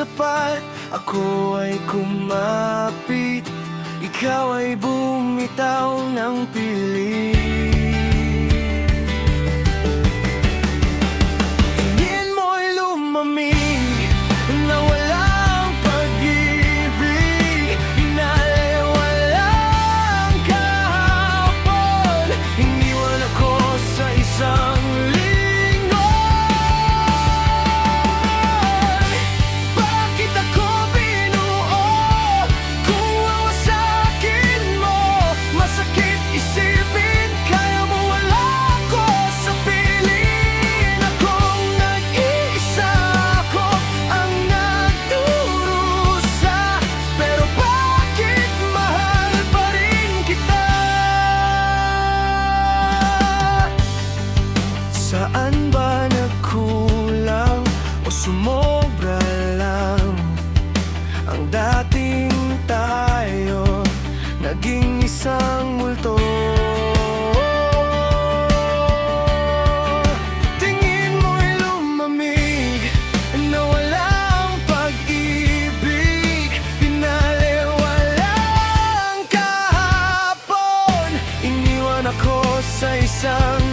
sapat. Ako ay kumapit, ikaw ay bumitaw ng pilit. Tingin mo'y lumamig na walang pag-ibig. Pinaliwalang kahapon, iniwan ako sa isang saan ba nagkulang o sumobra lang ang dating tayo, naging isang multo. Tingin mo'y lumamig na walang pag-ibig. Pinaliwalang kahapon, iniwan ako sa isang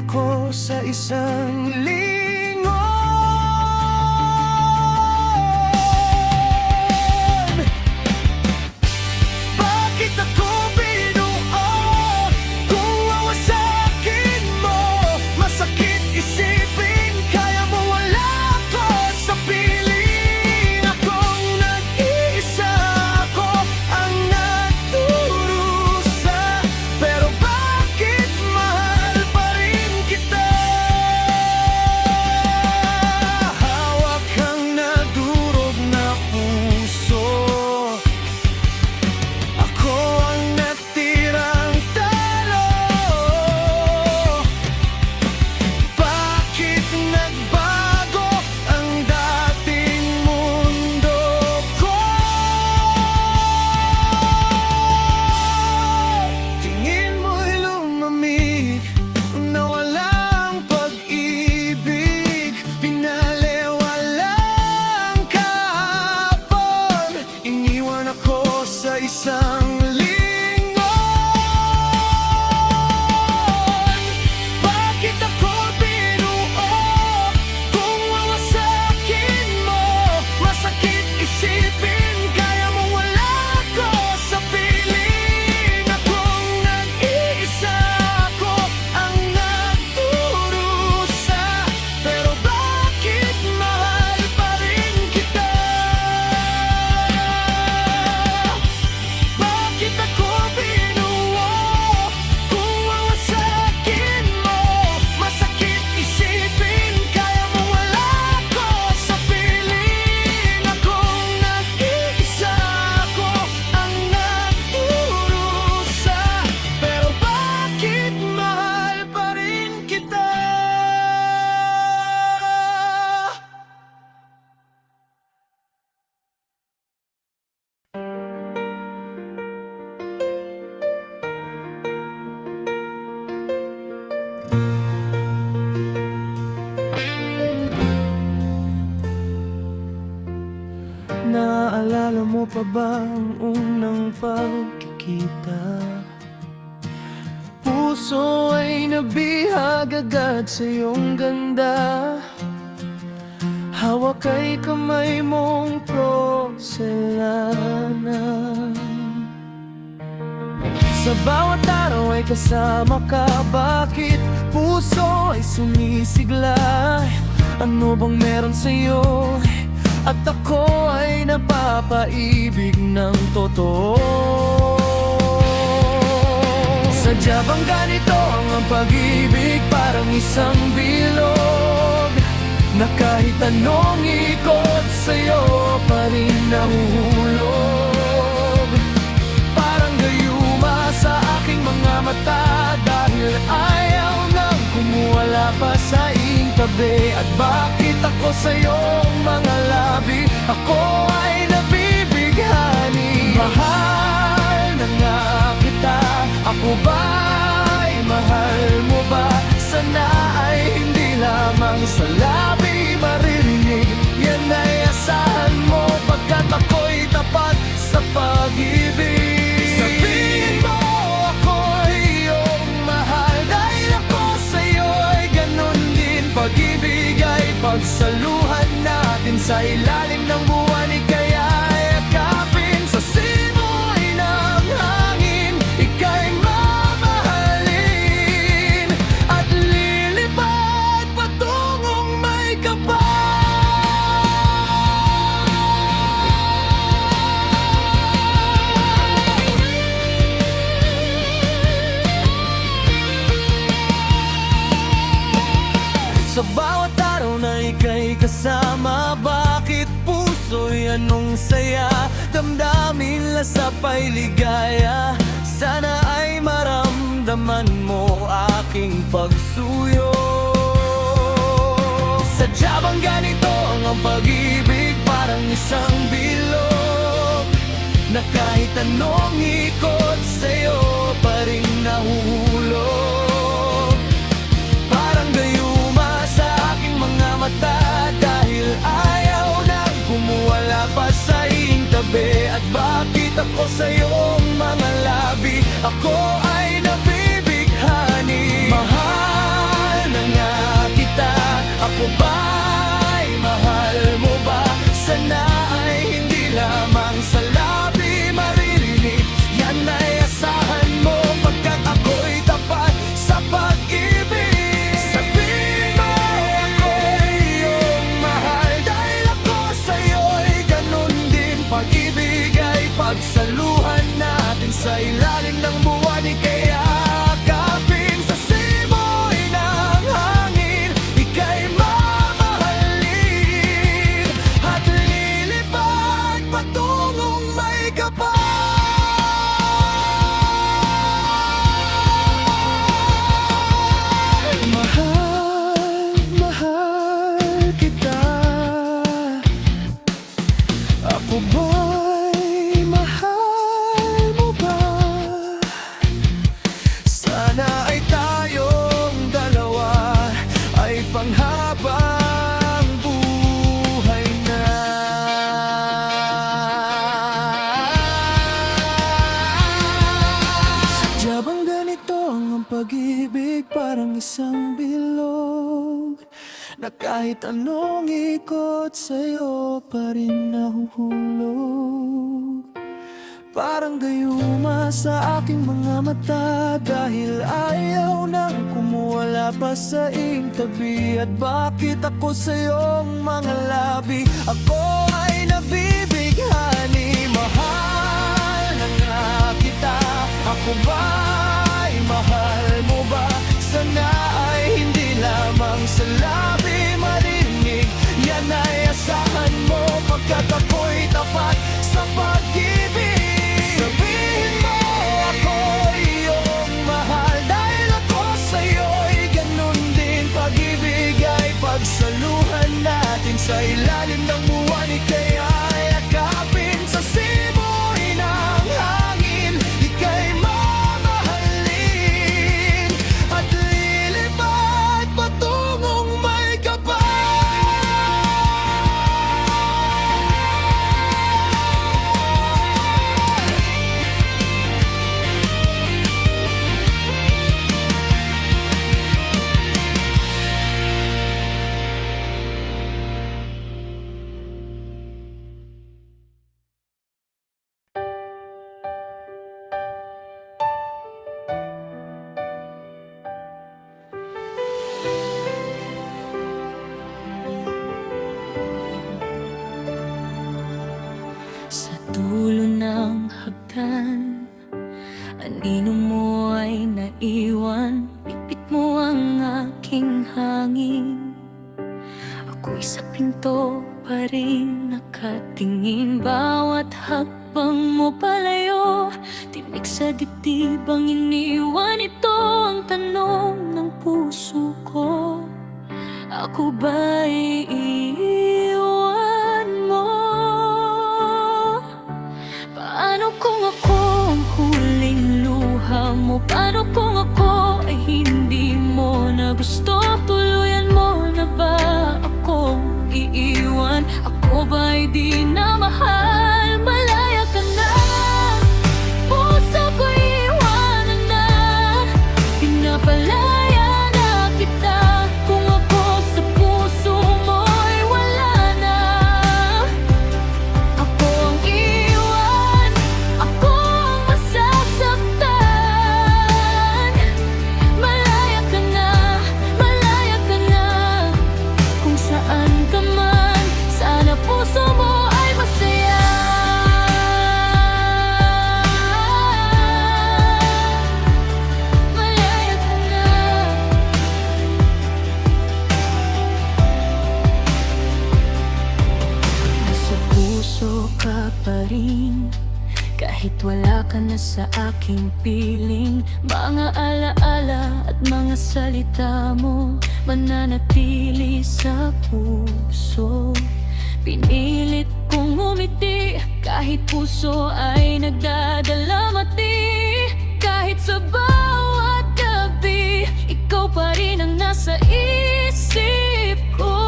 ako sa isang lingon. Bakit ako binuo kung wawasakin mo? Masakit isipin, kaya mo wala ko sa piling. Akong nag-iisa, ako ang nagdurusa. Pero bakit mahal pa rin kita? Hawak kang nadurog na puso, ako ang natirang talo. Bakit nagbago ang dating mundo ko? Tingin mo'y lumamig na walang pag-ibig. Pinaliwalang kahapon, iniwan ako sa isang lingon. Bakit ako binuo kung wawasakin mo? Masakit isipin, kaya mo wala ko sa piling. Akong nag-iisa, ako ang nagdurusa. Pero bakit mahal pa rin kita? Bakit ako binuo kung wawasakin mo? Masakit isipin, kaya mo wala ko sa piling. Akong nag-iisa, ako ang nagdurusa. Pero bakit mahal pa rin kita? Naalala mo pa ba ang unang pagkikita? Puso ay nabihag agad sa iyong ganda. hawak kay kamay mong porselana. Sa bawat araw ay kasama ka, bakit puso ay sumisigla? Ano bang meron sa'yo? At ako ay napapaibig ng totoo. Sadya bang ganito ang pag-ibig? Parang isang bilog na kahit anong ikot sa'yo pa rin nahuhulog. Parang gayuma sa aking mga mata, dahil ayaw nang kumuwala pa sa iyong tabi. At bakit ako sa'yong mga labi, ako ay nabibighani. Mahal na nga kita, ako ba'y mahal mo ba? Sana ay hindi lamang sa labi maririnig, yan ay asahan mo, pagkat ako'y tapat sa pag-ibig. Sabihin mo ako'y iyong mahal, dahil ako sa'yo ay ganun din. Pag-ibig ay pagsaluhan natin sa ilalim ng buwan, ika'y yakapin sa simoy ng hangin. Ika'y mamahalin at lilipad patungong may kapal. Sa bawat araw na ika'y kasama, bakit puso'y anong saya? Damdamin lasapay ligaya, sana ay maramdaman mo aking pagsuyo. Sadya bang ganito ang pag-ibig? Parang isang bilog na kahit anong ikot sa'yo pa rin nahuhulog. Parang gayuma sa aking mga mata, dahil ayaw nang kumuwala pa sa iyong tabi. At bakit ako sa'yong mga labi, ako ay nabibighani. Mahal na nga kita, ako ba'y mahal mo ba? Sana ay hindi lamang sa labi maririnig, yan ay asahan mo, pagkat ako'y tapat sa pag-ibig. Sabihin mo ako'y iyong mahal, dahil ako sa'yo'y ganun din. Pag-ibig ay pagsaluhan natin sa ilalim ng buwan, ika'y yakapin sa simoy ng hangin. Ika'y mamahalin at lilipad patungong may kapal. Mahal, mahal kita, ako ba'y mahal mo ba? Sana ay tayong dalawa ay panghabang buhay na. Sadya bang ganito ang pag-ibig? Parang isang bilog na kahit anong ikot sa'yo pa rin nahuhulog. Parang gayuma sa aking mga mata, dahil ayaw nang kumuwala pa sa iyong tabi. At bakit ako sa'yong mga labi, ako ay nabibighani. Mahal na nga kita, ako ba'y mahal mo ba? Sana ay hindi lamang sa labi marinig, yan ay asahan mo, pagkat ako'y tapat sa pag-ibig. Sabihin mo ako'y iyong mahal, dahil ako sa'yo'y ganun din. Pag-ibig ay pagsaluhan natin sa ilalim ng buwan, ika'y yakapin sa simoy ng hangin. Ika'y mamahalin at lilipad patungong may kapal. dulo ng hagdan. Anino mo ay naiwan, bitbit mo ang aking hangin. Ako'y sa pinto pa rin nakatingin, bawat hakbang mo palayo, tinik sa dibdib ang iniwan. Ito ang tanong ng puso ko, ako ba'y iiwan mo? Paano kung ako ang huling luha mo? Paano kung ako ay hindi mo na gusto? Tuluyan mo na ba akong iiwan? Ako ba'y di na mahal? Malaya ka na, puso ko iwanan na. Pinapalaya na kita, kung ako sa puso mo'y wala na. Ako ang iwan, ako ang masasaktan. Malaya ka na, kung saan ka man, sana puso mo ay masaya. Malaya ka na. Nasa puso ka pa rin, kahit wala ka na sa aking piling. Mga alaala at mga salita mo mananatili sa puso. Pinilit kong umiti, kahit puso ay nagdadalamati. Kahit sa bawat gabi, ikaw pa rin ang nasa isip ko.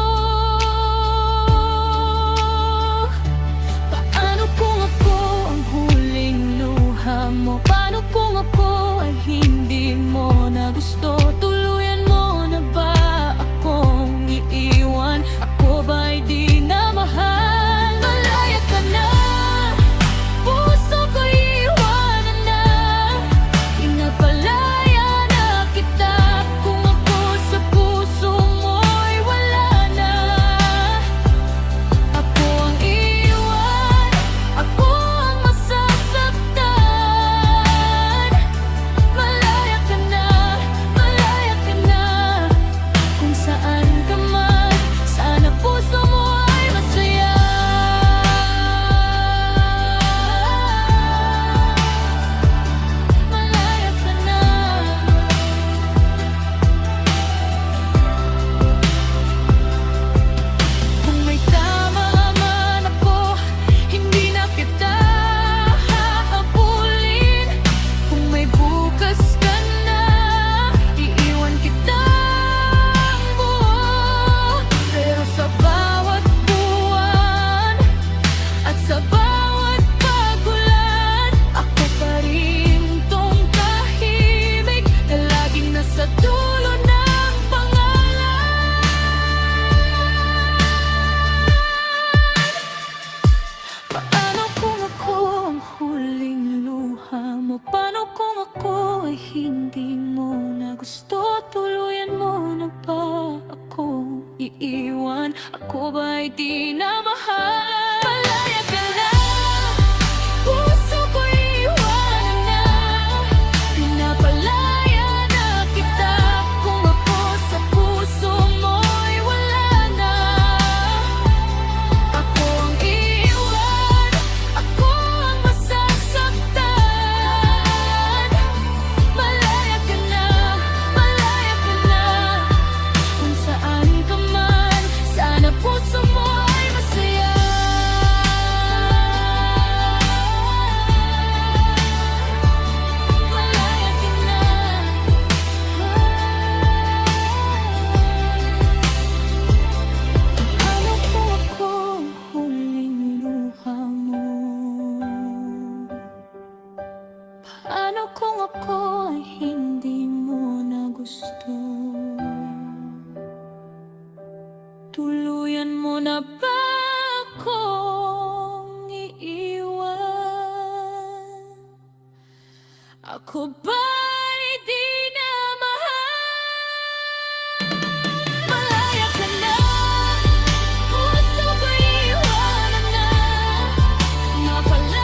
Paano kung ako ang huling luha mo? Paano kung ako ay hindi mo na gusto? Tuluyan mo na ba akong iiwan? Ako ba'y di na mahal? Malaya ka na, puso ko iwanan na. Pinapalaya na kita, kung ako sa puso mo'y wala na. Ako ang iwan, ako ang masasaktan. Malaya ka na, kung saan ka man, sana puso mo ay masaya. Malaya ka na. Kung may tama man ako, hindi na kita hahabulin. Kung may bukas ka na, iiwan kitang buo. Pero sa bawat buwan at sa bawat pagulan, ako pa rin tong tahimik na laging nasa dulo ng pangalan. Paano kung ako ang huling luha mo? Paano kung ako ay hindi mo na gusto? Tuluyan mo na ba akong iiwan? Ako ba'y di na mahal? Malaya ka na, puso ko iwanan na. Pinapalaya na kita, kung ako sa puso mo'y wala na. Ako ang iwan, ako ang masasaktan. Malaya ka na, kung saan ka man, sana puso mo ay masaya. Malaya ka na. Paano kung ako ang huling luha mo? Paano kung ako ay hindi mo na gusto? Tuluyan mo na ba akong iiwan? Ako ba'y di na mahal? Malaya ka na, puso ko iwanan na. Napalaya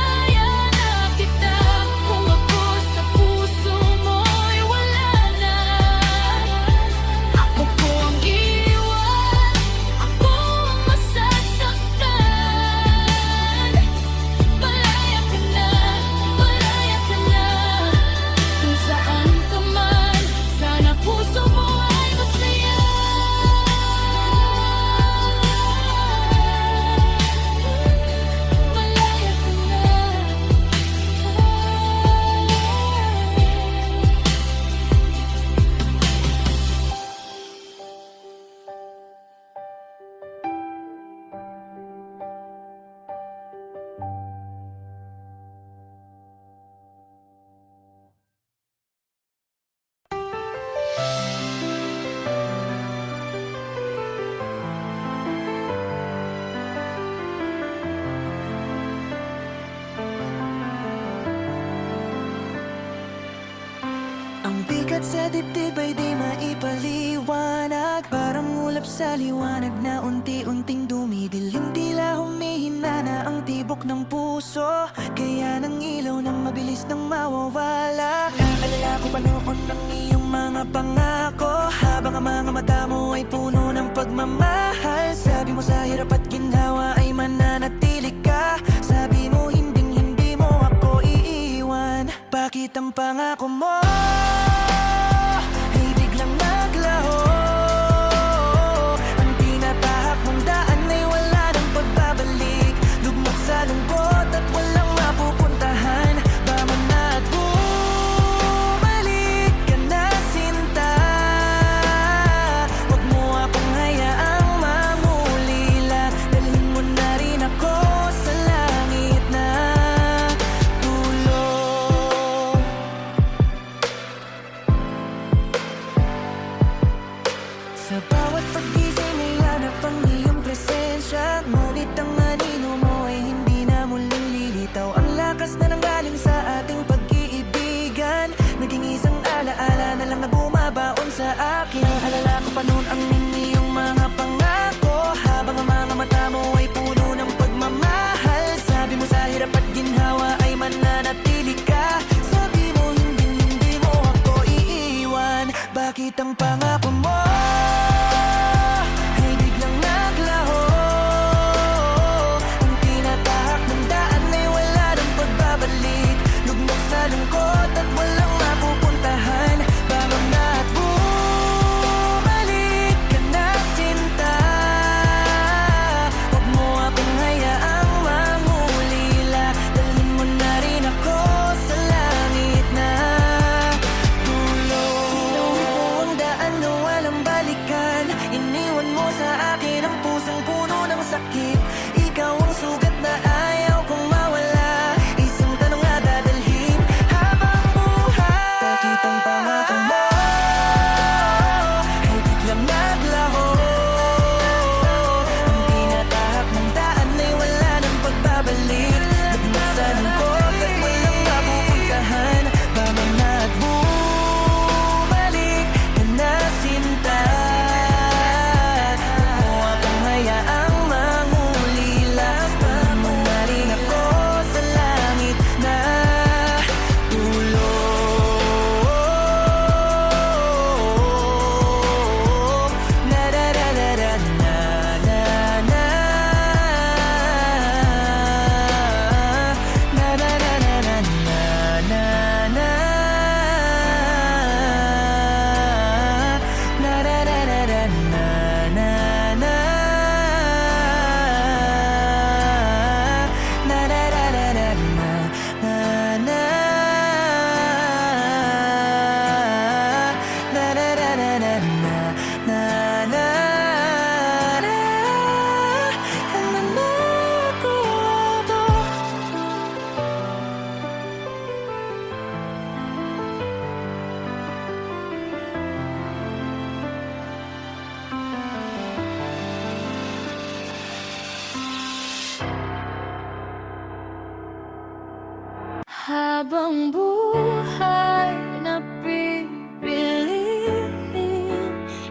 Ang bigat sa dibdib ay di maipaliwanag. Parang ulap sa liwanag na unti-unting dumidilim. Tila humihina na ang tibok ng puso, kaya ng ilaw na mabilis nang mawawala. Naalala ko pa noon ng iyong mga pangako, habang ang mga mata mo ay puno ng pagmamahal. Sabi mo sa hirap at ginhawa ay mananatili ka. Sabi mo hindi mo ako iiwan. Bakit ang pangako mo ay biglang naglaho? Ang tinatahak mong daan ay wala ng pagbabalik. Lugmok sa lungkot at walang mapupuntahan. Bama na at bumalik ka na, sinta. Huwag mo akong hayaang mamulila. Dalhin mo na rin ako sa langit na tulog. Sa bawat paggising ay hanap ang iyong presensya, ngunit ang anino mo ay hindi na muling lilitaw. Ang lakas na nanggaling sa ating pag-iibigan, naging isang alaala na lang na bumabaon sa akin. Alala ko pa noon ang iyong mga pangako, habang ang mga mata mo ay puno ng pagmamahal. Sabi mo sa hirap at ginhawa ay mananatili ka. Sabi mo hindi mo ako iiwan. Bakit ang pangako mo ay biglang naglaho? Ang tinatahak ng daan ay wala ng pagbabalik. Lugmok sa lungkot at walang mapupuntahan. Bama na at bumalik ka na, sinta. Huwag mo akong hayaang mangulila. Dalhin mo na rin ako sa langit na tulog. Sinuwi mo ang daan na walang balikan. Iniwan mo sa akin ang pusong puno ng sakit. Ikaw ang sugat na ayaw kong mawala. Isang tanong na dadalhin habang buhay. Bakit ang pangako mo ay biglang naglaho? Ang tinatahak ng daan ay wala ng pagbabalik. Lugmok sa lungkot at walang mapupuntahan. Bama na at bumalik ka na, sinta. Huwag mo akong hayaang mangulila. Dalhin mo na rin ako sa langit na tulog. Na da da da da na na na. Na da da da da na na na. Na da da da da na na na. Na da da da da na na na. Na da da da da na na na. Habang buhay na pipiliin,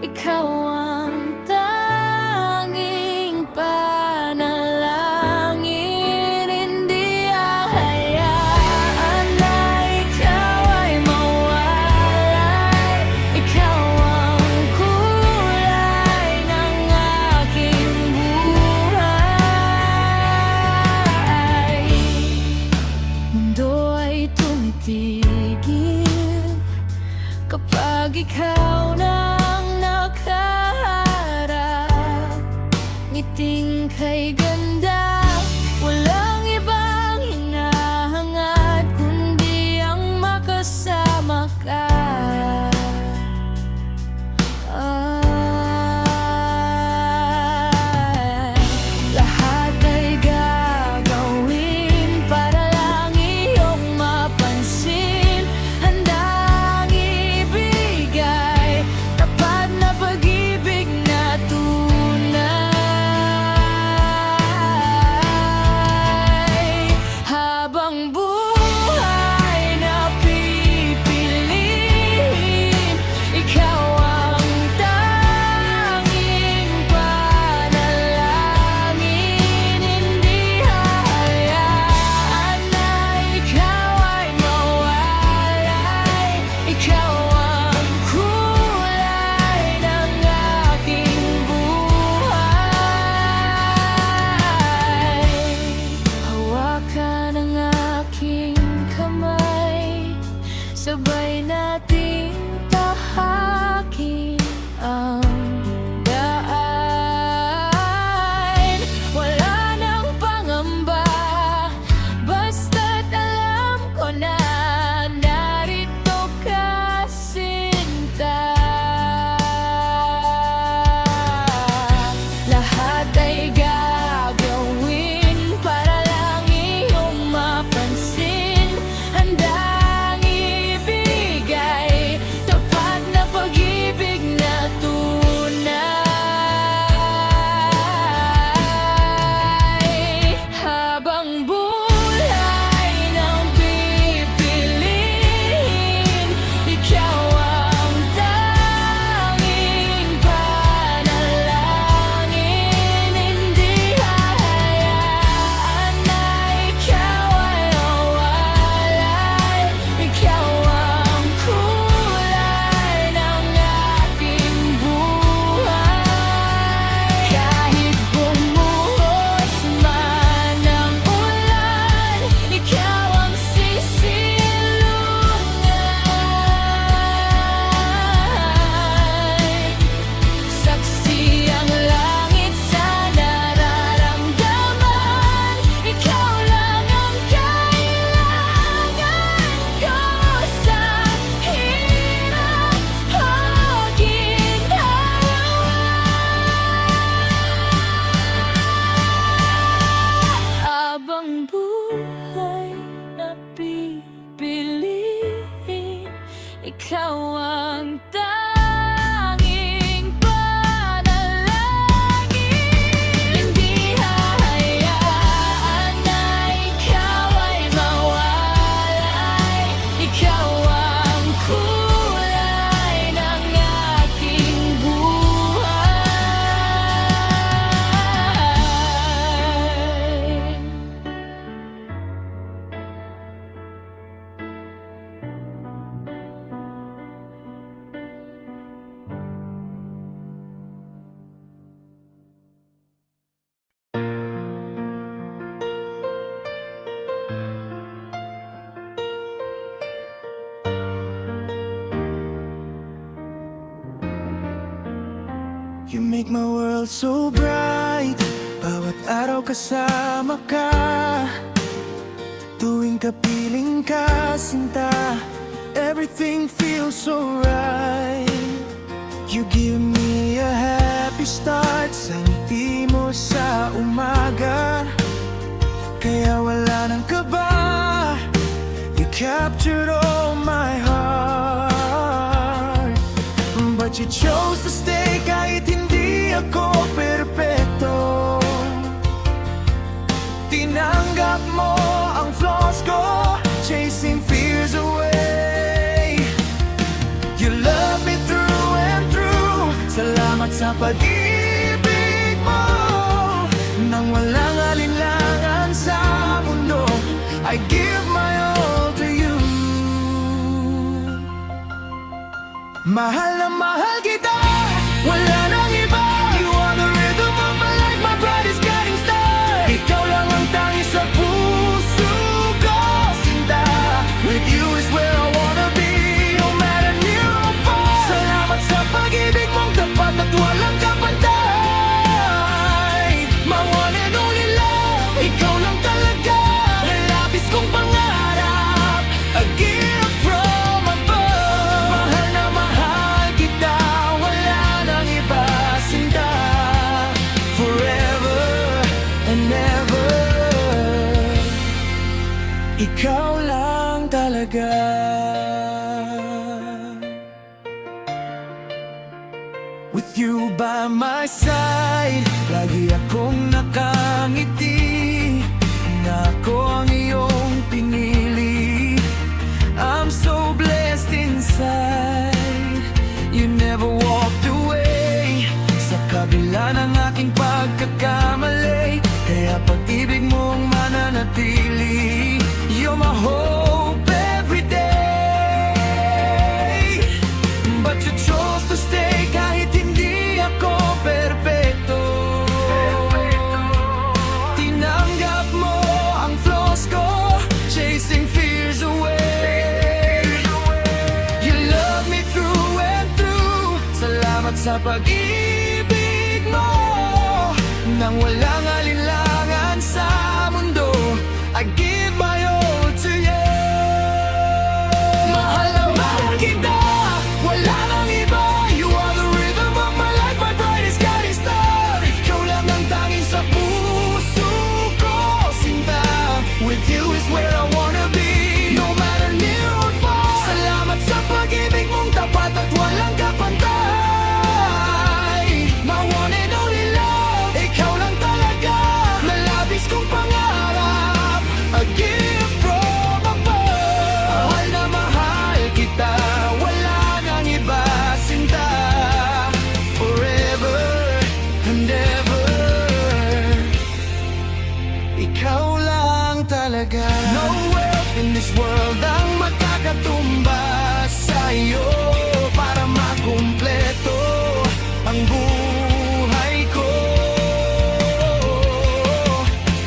ikaw ang tanging panalangin. Hindi hahayaan na ikaw ay mawalay. Ikaw ang kulay ng aking buhay. Mundo ay tumitigil kapag ikaw nang nakaharap. Ngiting kay ganda, walang ibang hinahangad kundi ang makasama ka. Lahat ay gagawin para lang iyong mapansin. Handang ibigay tapat na pag-ibig na tunay. make my world so bright. Bawat araw kasama ka, tuwing kapiling ka, sinta, everything feels so right. You give me a happy start sa ngiti mo sa umaga, kaya wala nang kaba. You captured all my heart, but you chose to stay kahit hindi ako perpekto. Tinanggap mo ang flaws ko, chasing fears away. You love me through and through. Salamat sa pag-ibig mo. Nang walang alinlangan sa mundo, I give my all to you. Mahal na mahal kita, wala nang iba. You are the rhythm of my life, my brightest guiding star. Ikaw lang ang tangi sa puso ko, sinta. With you is where I wanna be, no matter near or far. Salamat sa pag-ibig mong tapat at walang kapantay. My one and only love, ikaw lang talaga. Labis kong pangarap, a gift from above. Mahal na mahal kita, wala nang iba, sinta. Forever and ever, ikaw lang talaga. With you by my side, lagi akong nakangiti, na ako ang iyong pinili. I'm so blessed inside, you never walked away. Sa kabila ng aking pagkakamali, kaya pag-ibig mong mananatili. You're my hope every day, but you chose to stay kahit hindi ako perpekto. Tinanggap mo ang flaws ko, chasing fears away. You love me through and through. Salamat sa pag-ibig mo. Nang walang alinlangan sa mundo, I give my all to you. Mahal na mahal kita, wala nang iba. You are the rhythm of my life, my brightest guiding star. Ikaw lang ang tanging sa puso ko, sinta. With you is where I wanna be, no matter near or far. Salamat sa pag-ibig mong tapat at walang kapantay. My one and only love, ikaw lang talaga. Malabis kong pangarap, a gift from above. Mahal na mahal kita, wala nang iba, sinta. Forever and ever, ikaw lang talaga. No wealth in this world ang makakatumbas sa iyo para makumpleto ang buhay ko.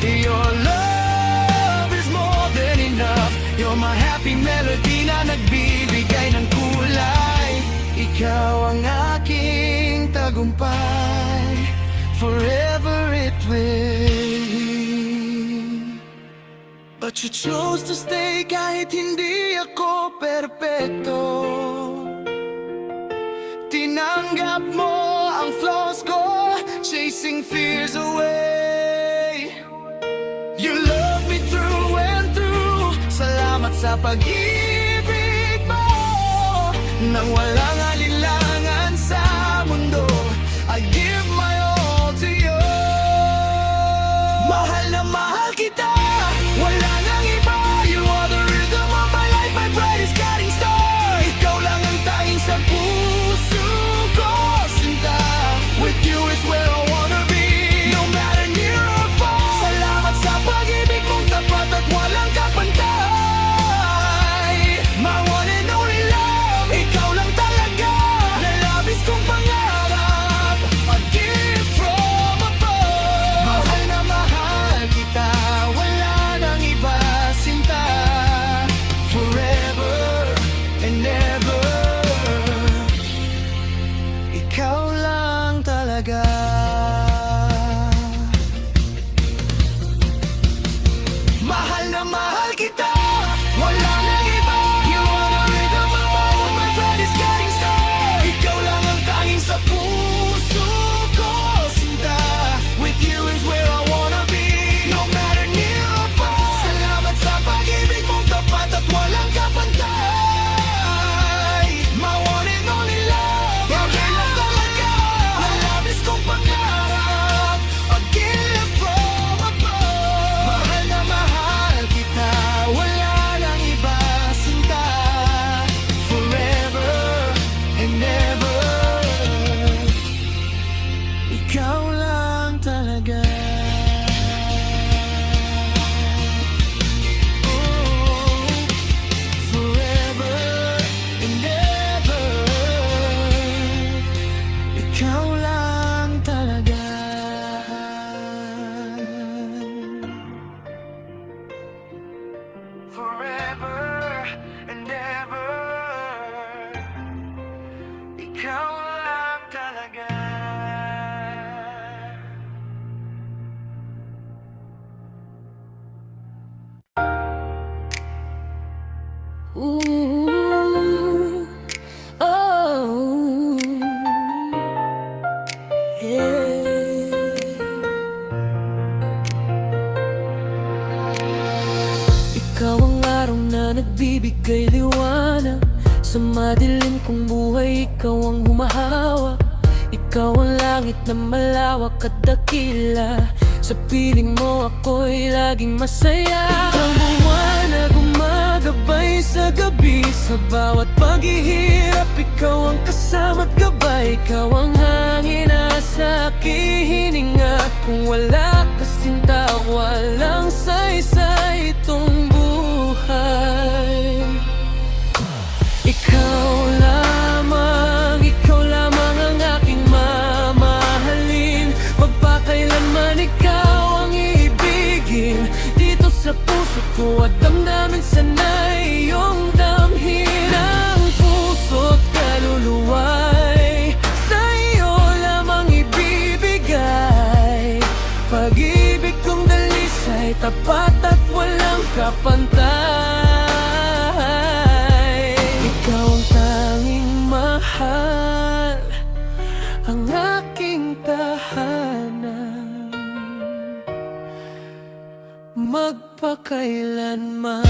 Your love is more than enough. You're my happy melody na nagbibigay ng kulay. Ikaw ang aking tagumpay, forever it will be. But you chose to stay kahit hindi ako perpekto. Tinanggap mo ang flaws ko, chasing fears away. You love me through and through. Salamat sa pag-ibig mo. Nang walang alinlangan sa mundo, I give my all to you. Mahal na mahal kita, wala nang iba. You are the rhythm of my life, my brightest guiding star. Ikaw lang ang tanging sa puso ko, sinta. With you is where I wanna be, no matter near or far. Salamat sa pag-ibig mong tapat at walang kapantay. My one and only love, ikaw lang talaga. nagbibigay liwanag sa madilim kong buhay. Ikaw ang humahawak, ikaw ang langit na malawak at dakila. Sa piling mo ako'y laging masaya. Ikaw ang buwan na gumagabay sa gabi. Sa bawat paghihirap, ikaw ang kasama at gabay. Ikaw ang hangin na sa aking hininga. Kung wala ka sinta, walang saysay itong buhay. Ikaw lamang ang aking mamahalin. Magpakailanman ikaw ang iibigin. Dito sa puso ko at damdamin sana'y iyong damhin. Ang puso't kaluluwa'y sa iyo lamang ibibigay. Pag-ibig kong dalisay, tapat at walang kapantay. Ikaw ang tanging mahal, ang aking tahanan, magpakailanman.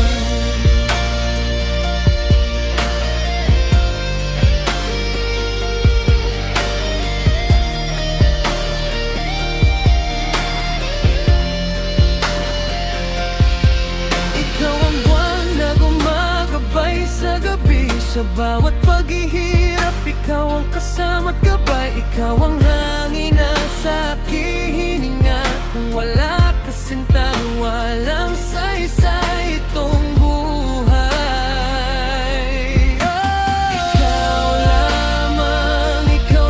Sa bawat paghihirap, ikaw ang kasama at gabay. Ikaw ang hangin na sa aking hininga. Kung wala ka sinta, walang saysay itong buhay. Ikaw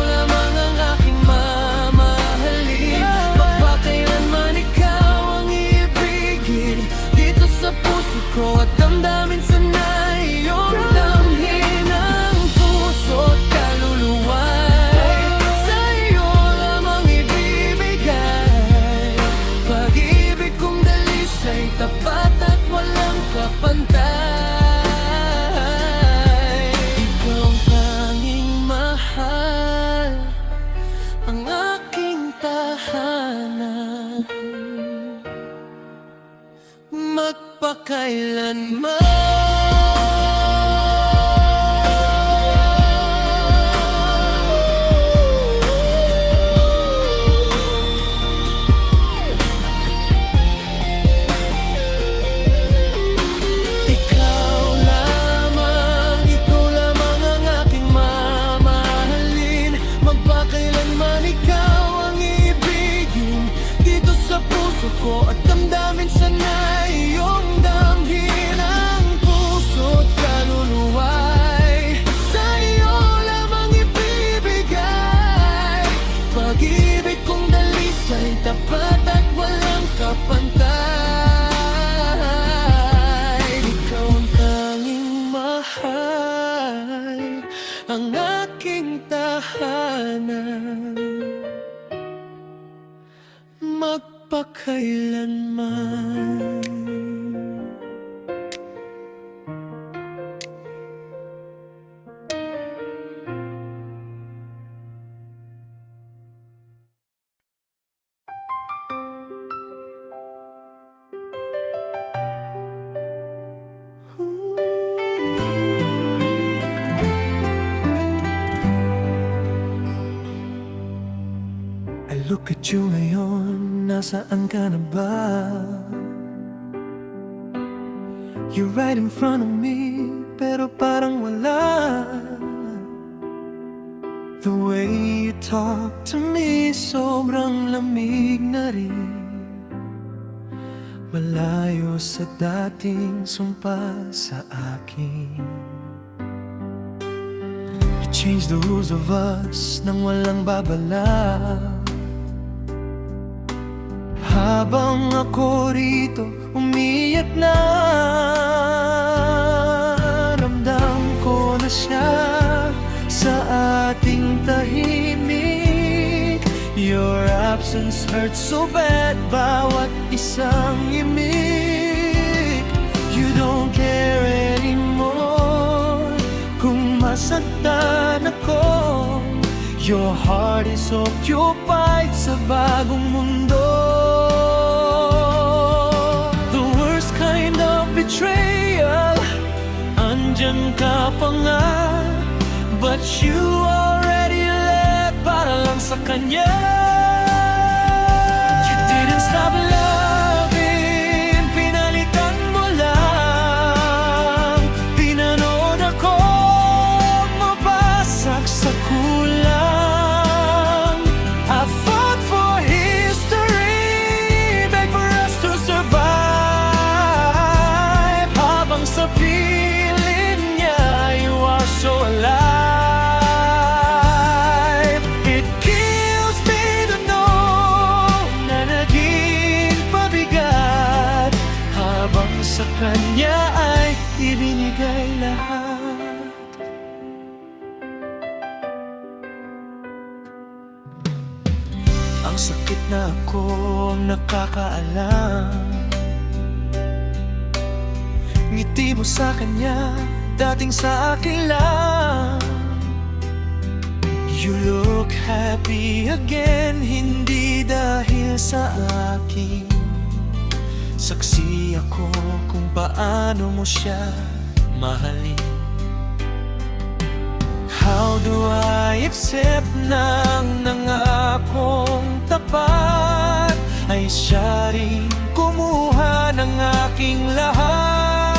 lamang ang aking mamahalin. Magpakailanman ikaw ang iibigin. Dito sa puso ko at damdamin sana'y iyong damhin. Tapat at walang kapantay. Ikaw ang tanging mahal, ang aking tahanan, magpakailanman. Ko at damdamin sana'y iyong damhin. Ang puso't kaluluwa'y sa iyo lamang ibibigay. Pag-ibig kong dalisay, tapat at walang kapantay. Ikaw ang tanging mahal, ang aking tahanan, magpakailanman. I look at you ngayon, nasaan ka na ba? You're right in front of me, pero parang wala. The way you talk to me, sobrang lamig na rin. Malayo sa dating sumpa sa akin. You changed the rules of us nang walang babala. Habang ako rito, umiyak na. Ramdam ko na siya sa ating tahimik. Your absence hurts so bad, bawat isang imik. You don't care anymore kung masaktan ako. Your heart is occupied sa bagong mundo. The worst kind of betrayal Nandyan ka pa nga, but you already left para lang sa kanya. You didn't stop loving, pinalitan mo lang. Pinanood ako mabasag sa kulang. I fought for history, begged for us to survive. Habang sa piling niya, you are so alive. It kills me to know na naging pabigat, habang sa kanya ay ibinigay lahat. Ang sakit na ako ang nakakaalam. Ngiti mo sa kanya, dating sa akin lang. You look happy again, hindi dahil sa akin. Saksi ako kung paano mo siya mahalin. How do I accept na ang nangakong tapat ay siya rin kumuha ng aking lahat?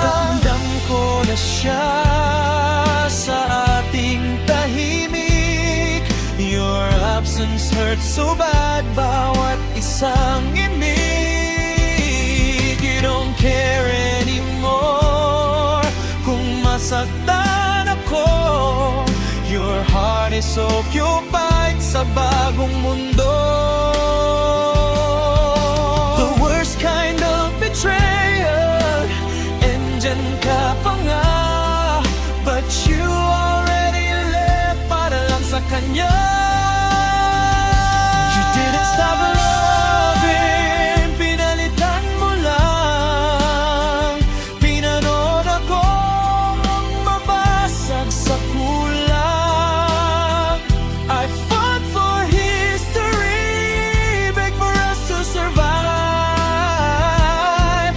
Ramdam ko na siya sa ating tahimik. Your absence hurts so bad, bawat isang imig. You don't care anymore kung masaktan ako. Your heart is occupied sa bagong mundo. The worst kind of betrayal, and dyan ka pa nga, but you already left para lang sa kanya. You didn't stop loving, pinalitan mo lang. Pinanood ako mabasag sa kulang. I fought for history, begged for us to survive.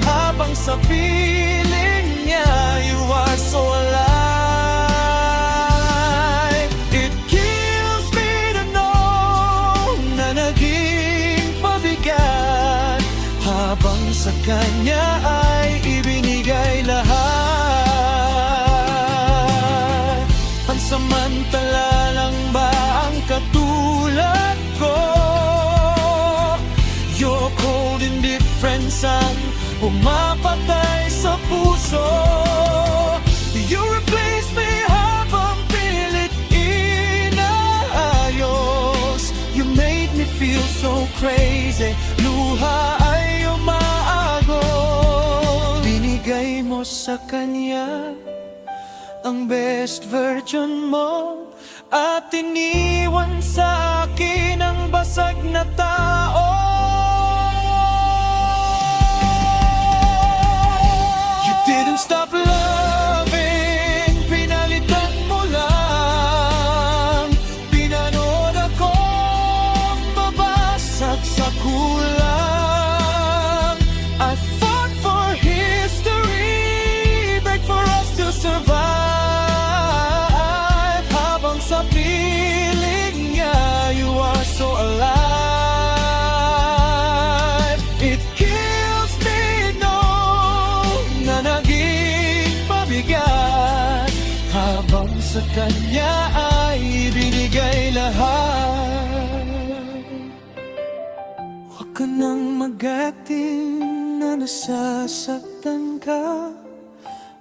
Habang sa piling niya, you are so alive. It kills me to know na naging pabigat, habang sa kanya ay ibinigay lahat. Pansamantala lang ba ang katulad ko? Your cold indifference ang pumapatay sa puso. You replace me habang pilit inayos. You made me feel so crazy, luha ay umaagos. Binigay mo sa kanya ang best version mo, at iniwan sa akin ang basag na tao. You didn't stop loving, pinalitan mo lang. Pinanood ako babasag sa kulang. I fought for history, begged for us to survive. Habang sa piling niya, you are so alive. It kills me no na naging pabigat, habang sa kanya ay binigay lahat. Huwag ka nang mag-acting na nasasaktan ka.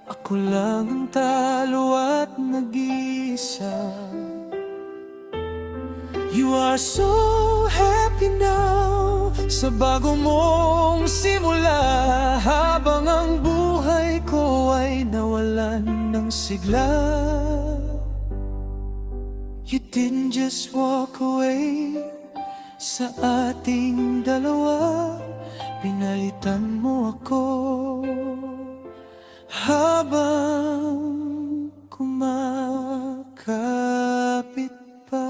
Ako lang ang talo at nag-iisa. You are so happy now sa bago mong simula, habang ang buhay ko ay nawalan ng sigla. You didn't just walk away sa ating dalawa, pinalitan mo ako habang kumakapit pa.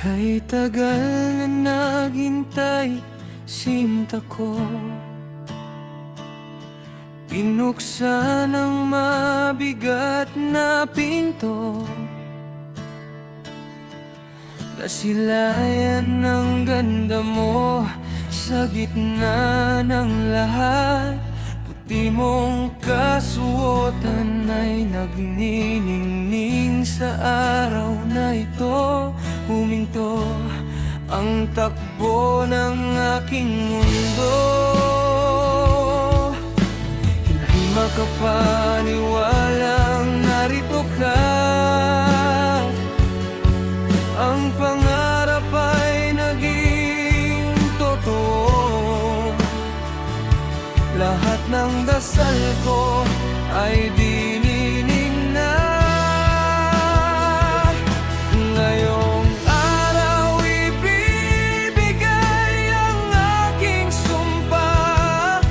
Kay tagal na naghintay, sinta ko. Pinuksan ang mabigat na pinto, nasilayan ng ganda mo sa gitna ng lahat. Puti mong kasuotan ay nagniningning sa araw na ito. Huminto ang takbo ng aking mundo. Hindi makapaniwalang narito ka. Ang pangarap ay naging totoo. Lahat ng dasal ko ay dinining na. Ngayong araw ibibigay ang aking sumpa.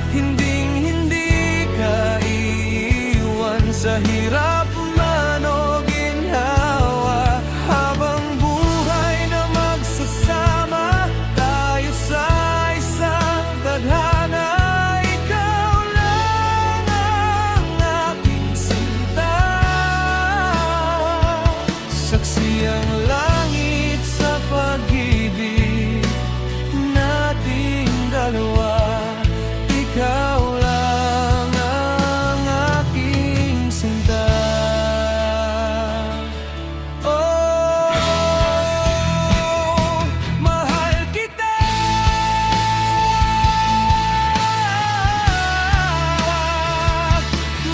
Hinding-hindi ka iiwan sa hirap man o ginhawa. Habang buhay na magsasama tayo sa isang tadhana. Ikaw lang ang aking sinta. Saksi ang langit sa pag-ibig nating dalawa. Ikaw lang ang aking sinta. Oh, mahal kita.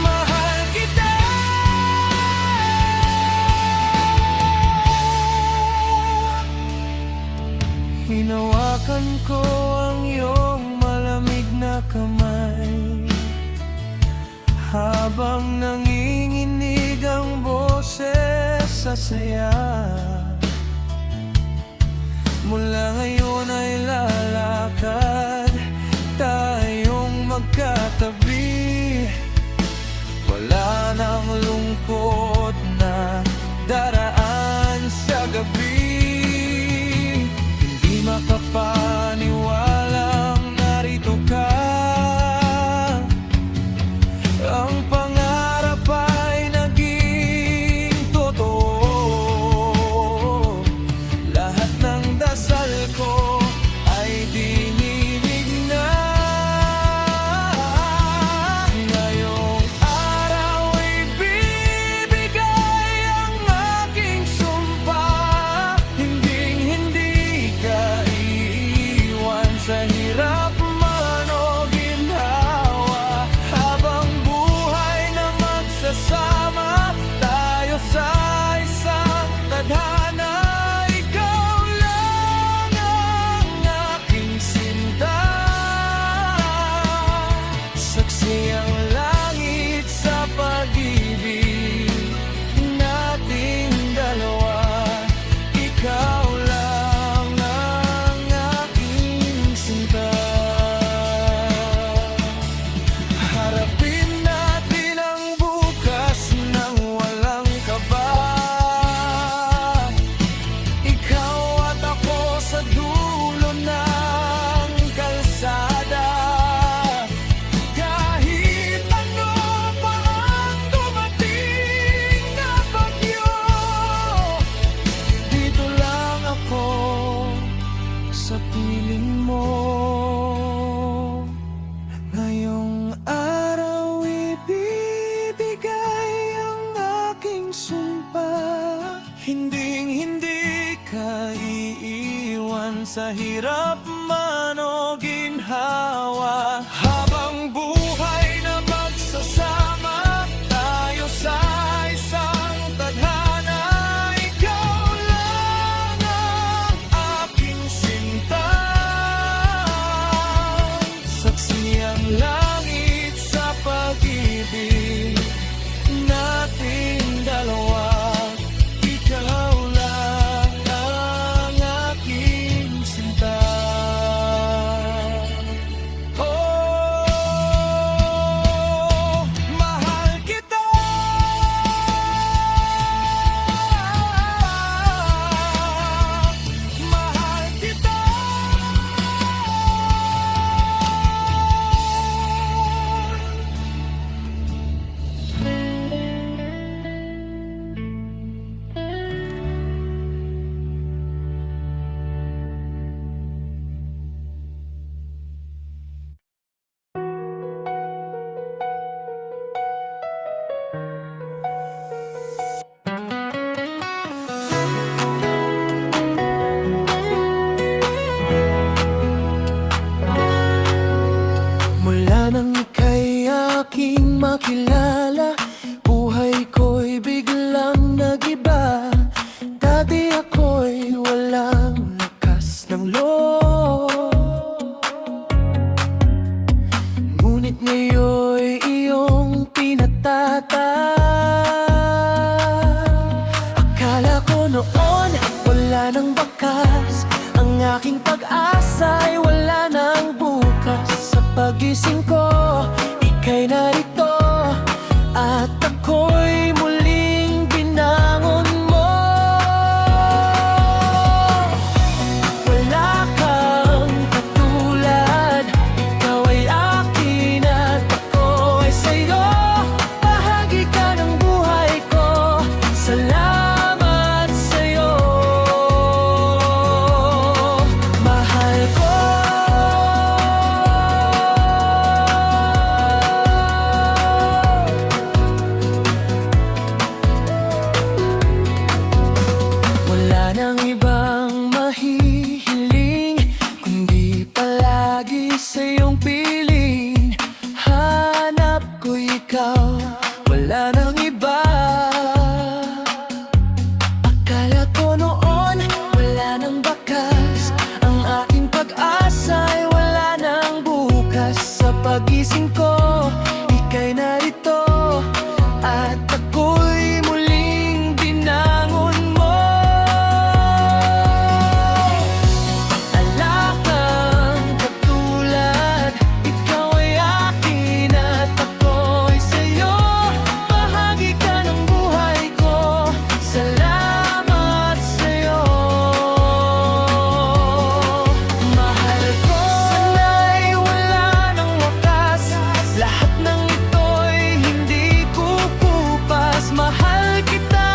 Mahal kita. Hinawakan ko ang iyong malamig na kamay, habang nanginginig ang boses sa saya. Mula ngayon ay lalakad tayong magkatabi. Wala nang lungkot na daraan sa gabi. Hindi makapaniwalang narito ka. Ang pangarap ay naging totoo. Lahat ng dasal ko ay dininig na. Ngayong araw ibibigay ang aking sumpa. Hinding-hindi ka iiwan sa hirap man o ginhawa. Habang buhay na magsasama tayo sa isang tadhana. Ikaw lang ang aking sinta. Saksi ang langit sa pag-ibig nating dalawa. Ikaw lang ang aking sinta. Harapin natin ang bukas nang walang kaba. Ikaw at ako sa dulo ng kalsada. Kahit ano pa ang dumating na bagyo, dito lang ako sa piling mo. Ngayong araw ibibigay ang aking sumpa. Hinding-hindi ka iiwan sa hirap man o ginhawa. Habang buhay na magsasama tayo sa isang tadhana. Ikaw lang ang aking sinta. Saksi ang langit sa pag-ibig nating dalawa. Ikaw lang ang aking sinta. Oh, noon, wala nang bakas. Ang aking pag-asa'y wala nang bukas. Sa pagising ko, ika'y narito, at ako'y muling binangon mo. Wala kang katulad, ikaw ay akin at ako ay sa'yo. Bahagi ka ng buhay ko, salamat sa'yo. Mahal ko. Wala nang ibang mahihiling, kundi palagi sa iyong piling. Hanap ko ikaw, wala nang iba. Akala ko noon, wala nang bakas. Ang aking pag-asa'y wala nang bukas. Sa pagising ko, ika'y narito, at ako'y muling binangon mo. Ala kang katulad, ikaw ay akin at ako'y sa'yo. Bahagi ka ng buhay ko, salamat sa'yo. Mahal ko. Sana'y wala nang wakas, lahat ng ito'y hindi kukupas. Mahal kita,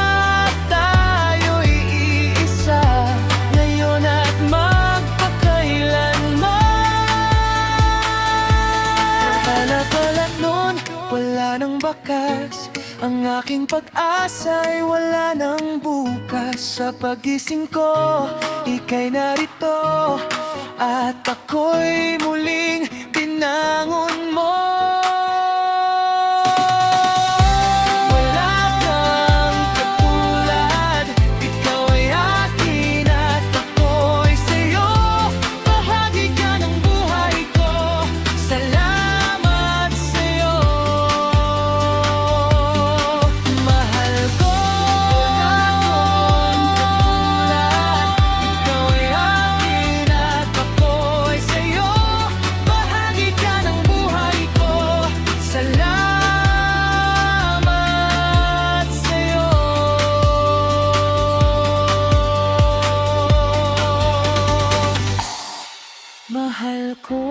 tayo'y iisa, ngayon at magpakailanman. Akala noon, wala nang bakas. Ang aking pag-asa'y wala nang bukas. Sa pagising ko, ika'y narito, at ako'y muling binangon mo. Wala kang katulad, ikaw ay akin at ako'y sa'yo. Bahagi ka ng buhay ko, salamat sa'yo. Mahal ko. Ikaw ay akin at ako'y sa'yo. Bahagi ka ng buhay ko, salamat sa'yo. Mahal ko.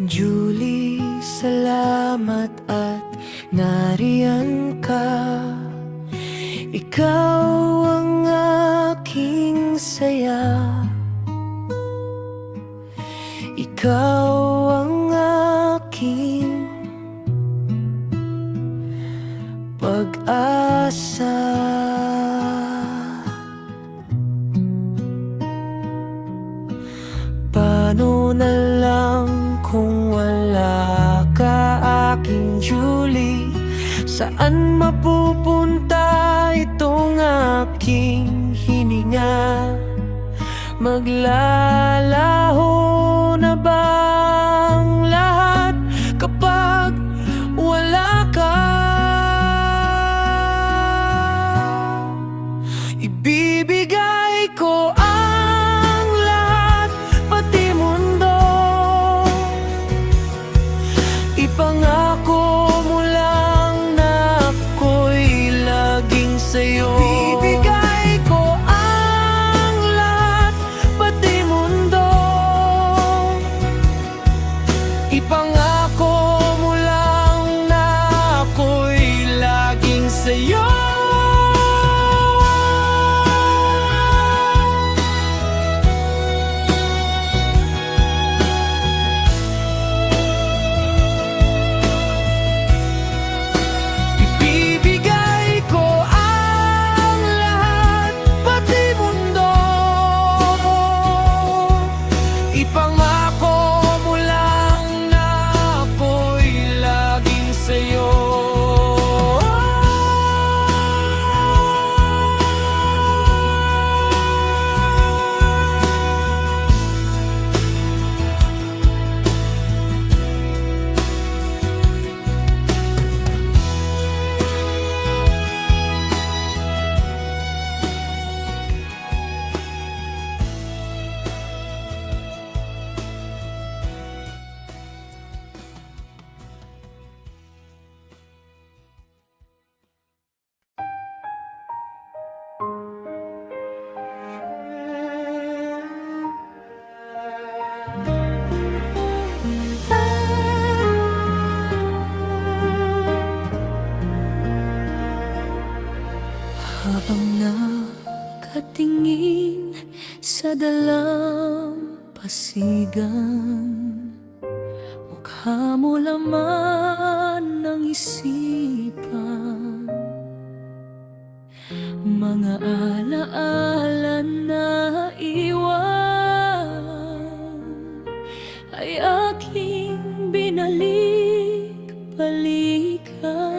Julie, salamat at nariyan ka. Ikaw ang aking saya, ikaw ang aking pag-asa. Paano na lang kung wala ka, aking Julie? Saan mapupunta itong aking hininga? Maglalaho na ba ang lahat kapag wala ka? Ibibigay ko ang lahat, pati mundo. Ipangako mo lang na ako'y laging sa'yo. Ibibigay ko ang lahat, pati mundo. ang nakatingin sa dalampasigan. Mukha mo laman ng isipan, mga alaala na iwan ay aking binalik-balikan.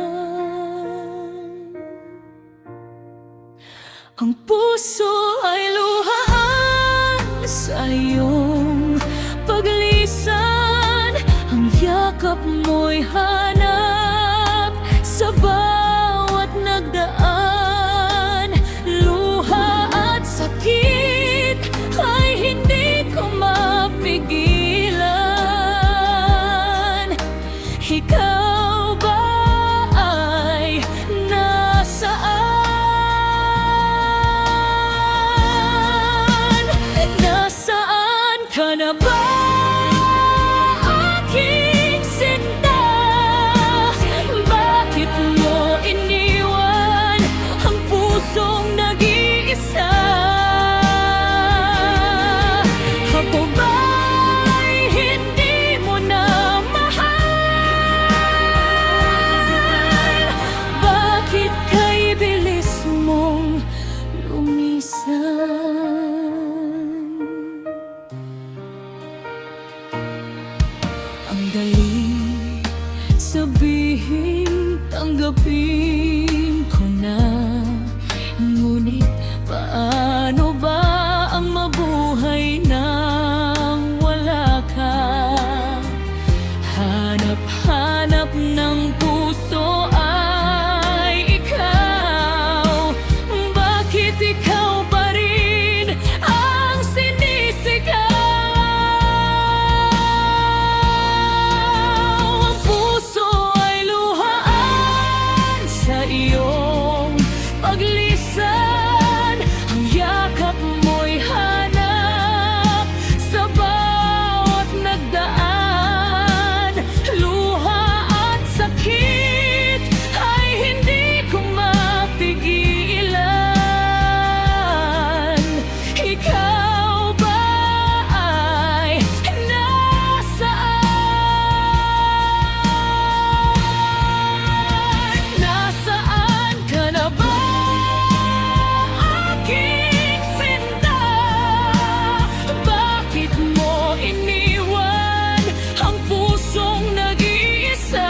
Ang puso ay luhaan sa iyong paglisan, ang yakap mo'y hanap sa bawat nagdaan. Luha at sakit ay hindi ko mapigilan. Ikaw ba ay nasaan? Nasaan ka na ba, aking sinta? Bakit mo iniwan ang pusong nag-iisa? Ako ba'y hindi mo na mahal? Bakit ka'y bilis mong lumisan? Ang dali sabihin, tanggapin ko na. Ngunit paano ba ang mabuhay nang wala ka? Hanap-hanap ng puso ay ikaw. Bakit ikaw pa rin ang sinisigaw? Ang puso ay luhaan sa iyong paglisan, ang yakap mo'y hanap sa bawat nagdaan. Luha at sakit ay hindi ko mapigilan. Ikaw ba ay nasaan? Nasaan ka na ba, aking sinta? Bakit mo iniwan ang pusong nag-iisa?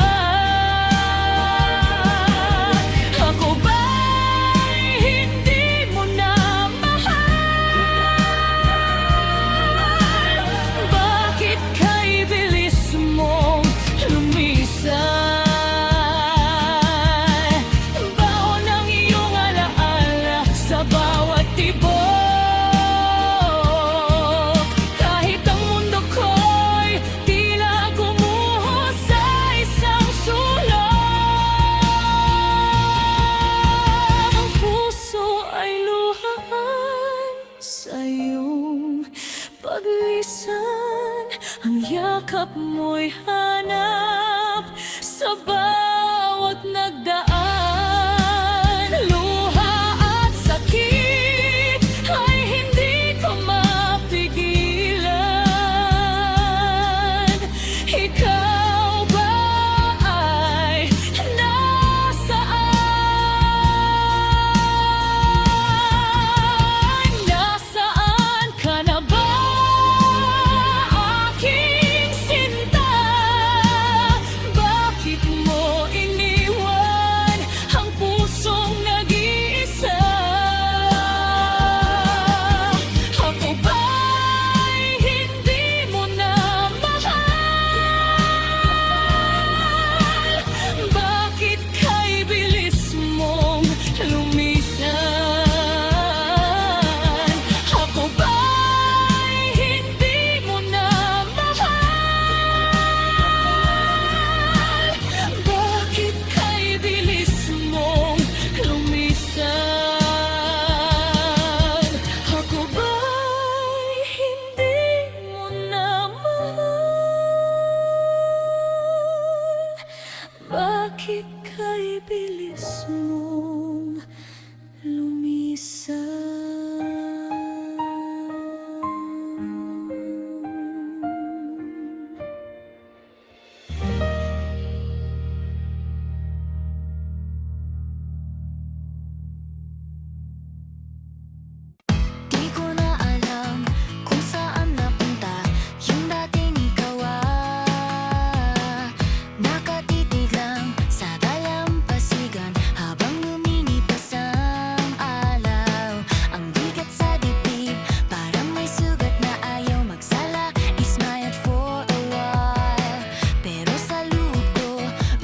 Ako ba'y hindi mo na mahal? Bakit ka'y bilis mong lumisan? Baon ang iyong alaala sa bawat tibok. Kahit ang mundo ko'y tila gumuho sa isang sulok. Ang puso ay luhaan sa iyong paglisan, ang yakap mo'y hanap sa bawat nagdaan. Luha at sakit ay hindi ko mapigilan. Ikaw ba ay nasaan? Nasaan ka na ba, aking sinta? Bakit mo iniwan ang pusong nag-iisa? Ako ba'y hindi mo na mahal? Bakit ka'y bilis mong lumisan? Ako ba'y hindi mo na mahal? Bakit ka'y bilis mong lumisan? Ako ba'y hindi mo na mahal? Bakit ka'y bilis mong lumisan? isa. Di ko na alam kung saan napunta yung dating ikaw nakatitig lang sa dalampasigan habang lumilipas ang araw. Ang bigat sa dibdib, parang may sugat na ayaw magsala. I smiled for a while, pero sa loob ko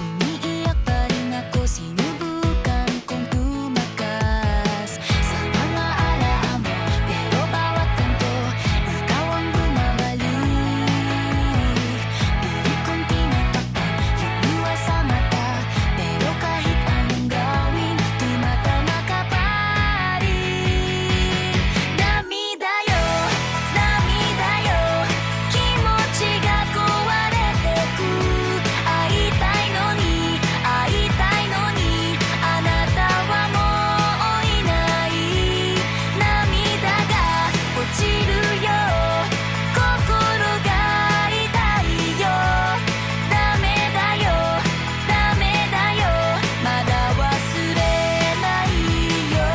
umiiyak pa rin ako. Sinubukan kong tumakas sa mga alaala mo, pero bawat kanto ikaw ang bumabalik. Pilit kong tinatakpan yung luha sa mata, pero kahit anong gawin tumatama ka pa rin. Dami-dayo, dami-dayo, kimochi ga kowarete ku. Aitai no ni, aitai no ni, anata wa mou inai. Namida ga ochiru yo, kokoro ga itai yo. Dame da yo, dame da yo, mada wasurenai yo.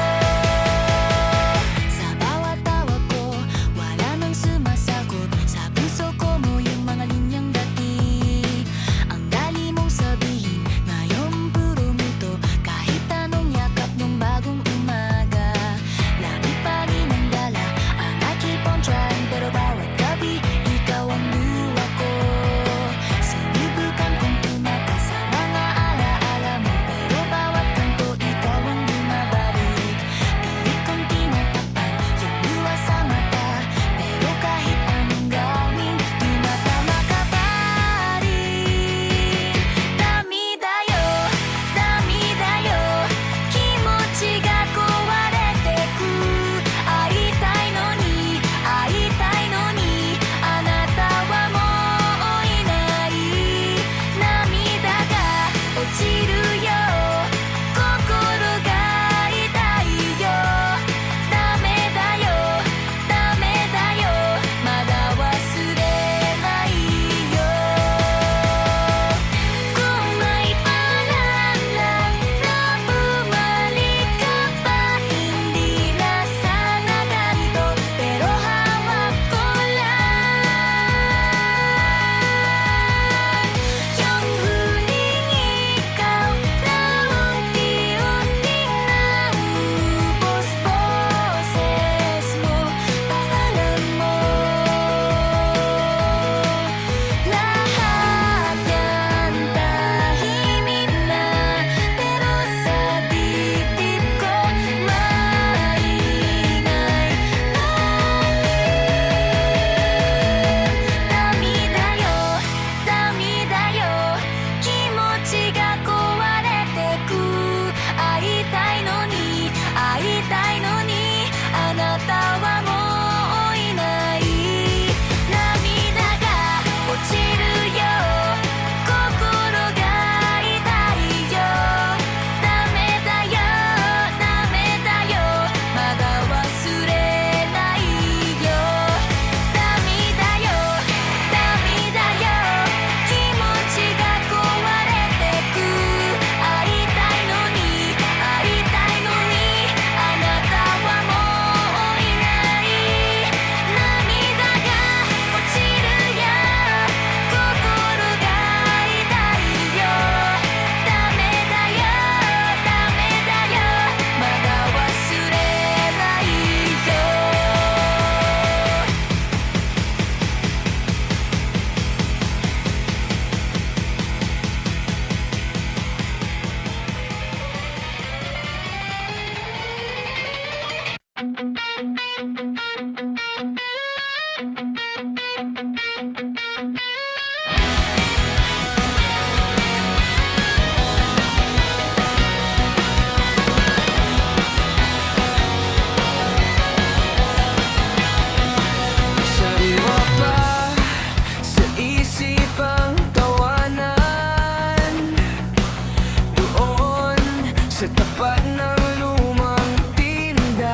Sa bawat tawag ko, wala nang sumasagot. Sa puso ko mo yung mga linyang dati. Ang dali mong sabihin, ngayon puro multo. Kahit anong yakap nung bagong umaga, lagi pa rin ang dala. And I keep on trying, pero bawat gabi, ikaw ang luha ko. Sinubukan kong tumata sa mga alaala mo, pero bawat kanto, ikaw ang bumabalik. Pilit kong tinatakpan yung luha sa mata, pero kahit anong gawin, tumatama ka pa rin. Dami-dayo, dami-dayo, kimochi ga kowarete ku. Aitai no ni, aitai no ni, anata wa mou inai. Namida ga ochiru yo, kokoro ga itai yo. Dame da yo, dame da yo, mada wasurenai yo. Kung may paalala na bumalik ka pa, hindi na sana ganito, pero hawak ko lang yung huling ikaw na unti-unting naubos. Boses mo, pangalan mo, lahat yan tahimik na, pero sa dibdib ko maingay Dami-dayo, dami-dayo, kimochi ga kowarete ku. Aitai no ni, aitai no ni, anata wa mou inai. Namida ga ochiru yo, kokoro ga itai yo. Dame da yo, dame da yo, mada wasurenai yo. Dami-dayo, dami-dayo, kimochi ga kowarete ku. Aitai no ni, aitai no ni, anata wa mou inai. Namida ga ochiru yo, kokoro ga itai yo. Dame da yo, dame da yo, mada wasurenai yo. Sa iba pa, sa isip ang tawanan, doon sa tapat ng lumang tindahan.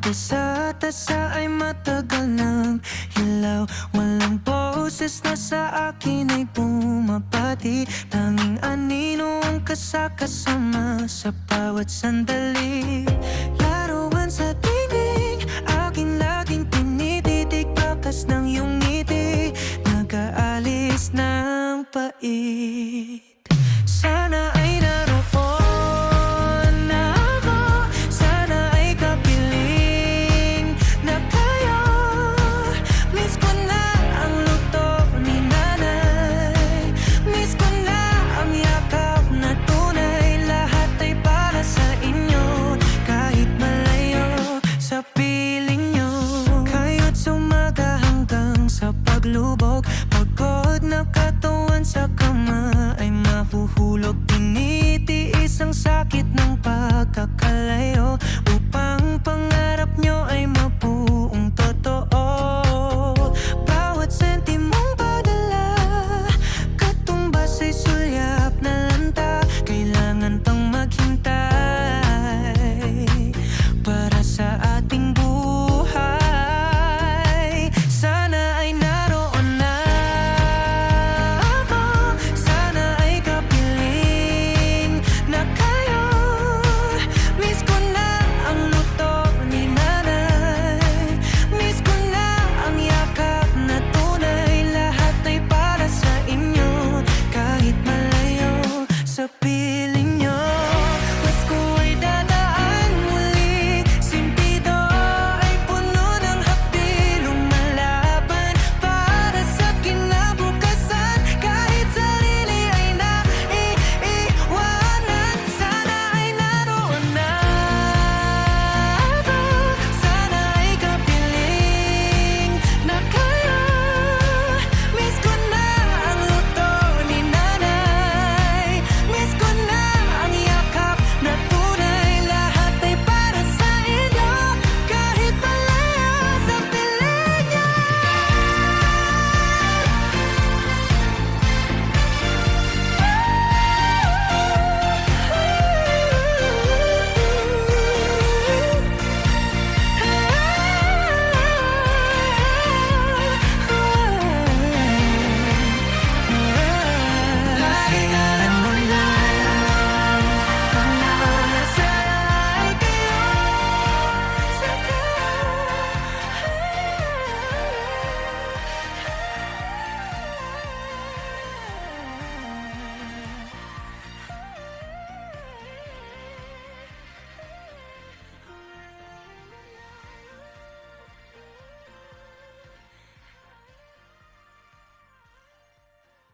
Bawat tasa ay matagal ng hilaw. Walang boses na sa akin ay bumabati. Tanging anino ang kasakasama sa bawat sandali. Laruan sa tingin, aking laging tinititig. Bakas ng iyong ngiti, nag-aalis ng pait. Sana ay naroon na ako. Sana ay kapiling na kayo. Miss ko na ang luto ni nanay. Miss ko na ang yakap na tunay. Lahat ay para sa inyo, kahit malayo sa piling nyo. Kayo't sumaga hanggang sa paglubog. Pagod na katawan sa kama ay mahuhulog. Tinitiis ang sakit ng pagkakalayo.